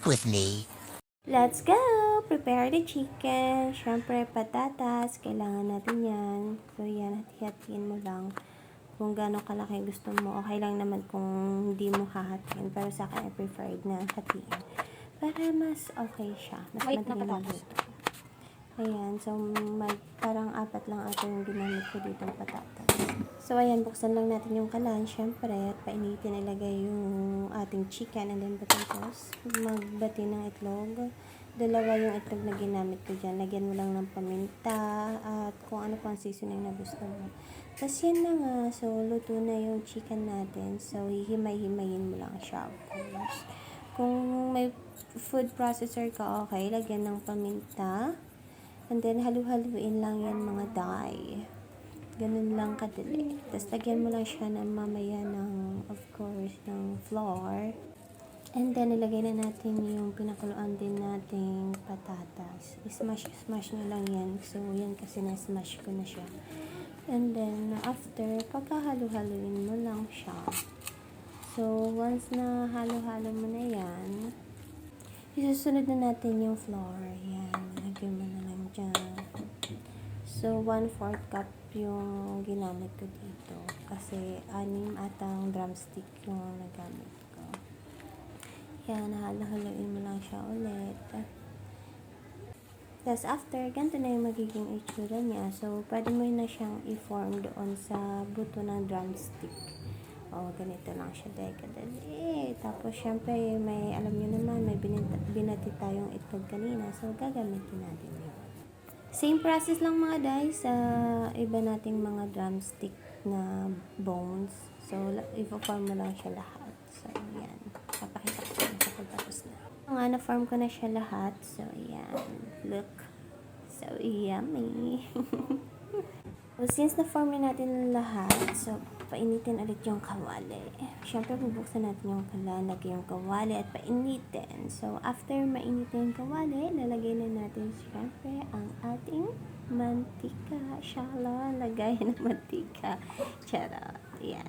with me. Let's go! Prepare the chicken. Siyempre, patatas. Kailangan natin yan. So, yan. Hati-hatiin mo lang. Kung gaano kalaki gusto mo. Okay lang naman kung hindi mo hahatiin. Pero sa akin, I preferred na hatiin. Para mas okay siya. Mas madaling maluto. Ayan. So, parang 4 lang ata yung ginamit ko dito patatas. So, ayan. Buksan lang natin yung kalan. Siyempre, at painitin ilagay yung ating chicken and then potatoes. Magbati ng itlog. 2 yung itlog na ginamit ko dyan. Lagyan mo lang ng paminta at kung ano pang seasoning na gusto mo. Tapos yan na nga. So, luto na yung chicken natin. So, hihimay-himayin mo lang siya. Of course. Kung may food processor ka, okay. Lagyan ng paminta. And then, halu-haluin lang yan mga day. Ganun lang kadali. Tapos, lagyan mo lang siya ng mamaya ng, of course, ng flour. And then, ilagay na natin yung pinakuluan din nating patatas. Smash nyo lang yan. So, yan kasi na-smash ko na siya. And then, after, pagkahalu-haluin mo lang siya. So, once na halo-halo mo na yan, isusunod na natin yung flour. Yan. Lagyan mo na lang dyan. So, 1/4 cup yung ginamit ko dito. Kasi, 6 atang drumstick yung nagamit ko. Yan, halo-haloin mo lang siya ulit. Tapos, after, ganito na yung magiging itsura niya. So, pwede mo na siyang i-form doon sa buto ng drumstick. O, ganito lang siya. Kadali. Tapos, syempre, alam nyo naman, may binati tayong itlog kanina. So, gagamitin natin yun. Same process lang mga guys sa iba nating mga drumstick na bones. So, i-form mo lang siya lahat. So, yan. Papakita ko sa inyo pagtapos na. Nga, na-form ko na siya lahat. So, yan. Look. So, yummy. Well, since na-form na natin lahat, so, painitin ulit yung kawali. Siyempre, bubuksan natin yung kalan, lagay yung kawali at painitin. So, after mainitin yung kawali, lalagay na natin siyempre ang ating mantika. Shala, lagay ng mantika. Charot. Yan.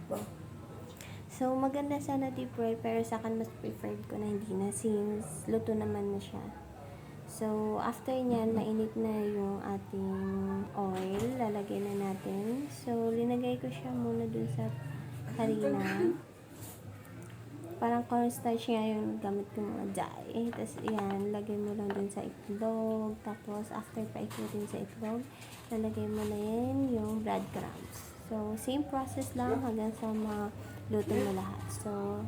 So, maganda sana deep fry, pero sa akin mas preferred ko na hindi na since luto naman na siya. So, after nyan, mainit na yung ating oil. Lalagay na natin. So, linagay ko siya muna dun sa harina. Parang cornstarch nga yung gamit ko mga dye. Tapos, yan, lagay mo lang dun sa itlog. Tapos, after paikutin sa itlog, lalagay mo na yan yung breadcrumbs. So, same process lang hanggang sa maluto mo lahat. So,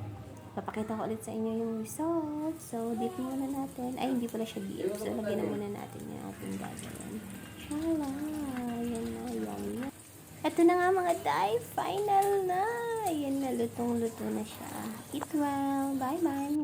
papakita ko ulit sa inyo yung result. So, dip muna natin. Ay, hindi pala siya dip. So, lagyan na muna natin yung ating gagawin. Shala! Yan na, yan. Ito na nga mga day. Final na! Yan na, lutong-luto na siya. Eat well! Bye-bye!